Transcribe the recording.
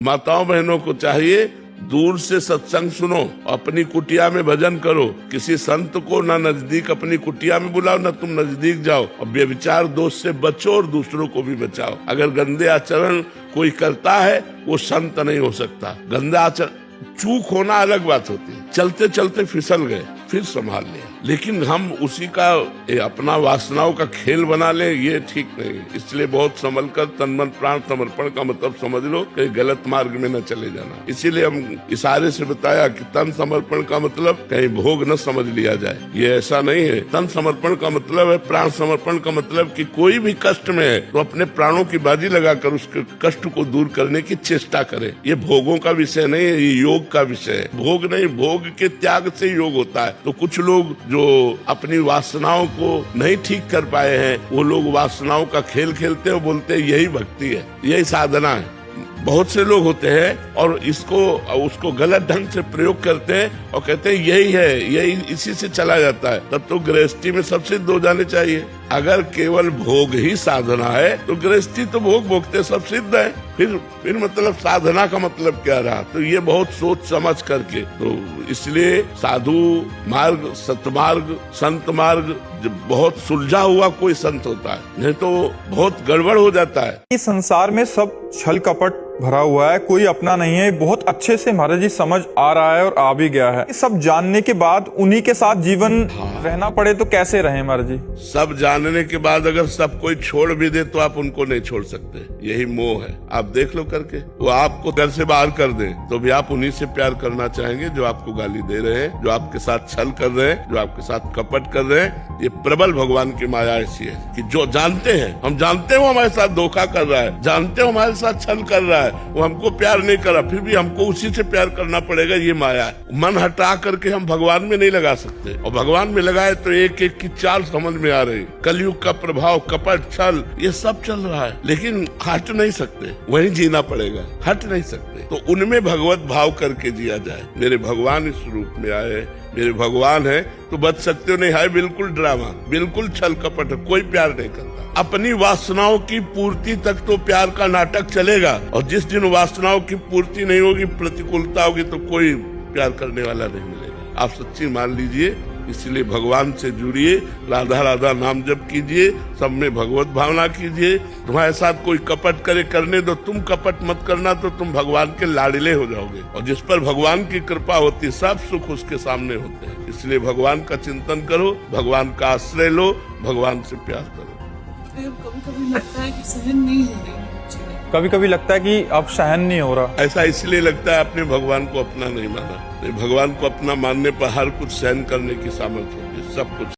माताओं बहनों को चाहिए दूर से सत्संग सुनो, अपनी कुटिया में भजन करो, किसी संत को ना नजदीक अपनी कुटिया में बुलाओ ना तुम नजदीक जाओ, और व्यभिचार दोष से बचो और दूसरों को भी बचाओ। अगर गंदे आचरण कोई करता है वो संत नहीं हो सकता। गंदा आचरण, चूक होना अलग बात होती है, चलते चलते फिसल गए फिर संभाल लिया, लेकिन हम उसी का अपना वासनाओं का खेल बना ले, ये ठीक नहीं। इसलिए बहुत संभल कर तन मन प्राण समर्पण का मतलब समझ लो, कहीं गलत मार्ग में न चले जाना। इसीलिए हम इशारे से बताया कि तन समर्पण का मतलब कहीं भोग न समझ लिया जाए, ये ऐसा नहीं है। तन समर्पण का मतलब है, प्राण समर्पण का मतलब कि कोई भी कष्ट में है तो अपने प्राणों की बाजी लगाकर उसके कष्ट को दूर करने की चेष्टा करे। ये भोगों का विषय नहीं है, ये योग का विषय है। भोग नहीं, भोग के त्याग से योग होता है। तो कुछ लोग जो अपनी वासनाओं को नहीं ठीक कर पाए हैं, वो लोग वासनाओं का खेल खेलते हैं, बोलते हैं यही भक्ति है, यही साधना है। बहुत से लोग होते हैं और उसको गलत ढंग से प्रयोग करते हैं और कहते हैं यही है, यही इसी से चला जाता है। तब तो गृहस्थी में सब सिद्ध हो जाने चाहिए। अगर केवल भोग ही साधना है तो गृहस्थी तो भोग भोगते सब सिद्ध है, फिर मतलब साधना का मतलब क्या रहा। तो ये बहुत सोच समझ करके, तो इसलिए साधु मार्ग, सतमार्ग, संत मार्ग बहुत सुलझा हुआ कोई संत होता है, नहीं तो बहुत गड़बड़ हो जाता है। इस संसार में सब छल कपट भरा हुआ है, कोई अपना नहीं है। बहुत अच्छे से महाराज जी समझ आ रहा है और आ भी गया है। सब जानने के बाद उन्हीं के साथ जीवन रहना पड़े तो कैसे रहे महाराज जी? सब जानने के बाद अगर सब कोई छोड़ भी दे तो आप उनको नहीं छोड़ सकते, यही मोह है। आप देख लो करके, वो आपको घर से बाहर कर दे तो भी आप उन्हीं से प्यार करना चाहेंगे जो आपको गाली दे रहे हैं, जो आपके साथ छल कर रहे हैं, जो आपके साथ कपट कर रहे हैं। ये प्रबल भगवान की माया ऐसी है कि जो जानते हैं, हम जानते हैं वो हमारे साथ धोखा कर रहा है, जानते हैं हमारे साथ छल कर रहा है, वो हमको प्यार नहीं करा, फिर भी हमको उसी से प्यार करना पड़ेगा। ये माया है। मन हटा करके हम भगवान में नहीं लगा सकते, और भगवान में लगाए तो एक एक की चाल समझ में आ रही। कलयुग का प्रभाव, कपट, छल, ये सब चल रहा है, लेकिन हट नहीं सकते, वहीं जीना पड़ेगा, हट नहीं सकते। तो उनमें भगवत भाव करके जिया जाए। मेरे भगवान इस रूप में आए, मेरे भगवान है तो बच सकते हो, नहीं है बिल्कुल ड्रामा, बिल्कुल छल कपट, कोई प्यार नहीं करता। अपनी वासनाओं की पूर्ति तक तो प्यार का नाटक चलेगा, और जिस दिन वासनाओं की पूर्ति नहीं होगी, प्रतिकूलता होगी, तो कोई प्यार करने वाला नहीं मिलेगा। आप सच्ची मान लीजिए। इसलिए भगवान से जुड़िए, राधा राधा नाम जप कीजिए, सब में भगवत भावना कीजिए। तुम्हारे साथ कोई कपट करे, करने दो, तुम कपट मत करना, तो तुम भगवान के लाडले हो जाओगे। और जिस पर भगवान की कृपा होती, सब सुख उसके सामने होते हैं। इसलिए भगवान का चिंतन करो, भगवान का आश्रय लो, भगवान से प्यार करो। कभी लगता है कि सहन नहीं हो रही, कभी कभी लगता है कि अब सहन नहीं हो रहा। ऐसा इसलिए लगता है अपने भगवान को अपना नहीं माना। भगवान को अपना मानने पर हर कुछ सहन करने की सामर्थ्य होती है, सब कुछ।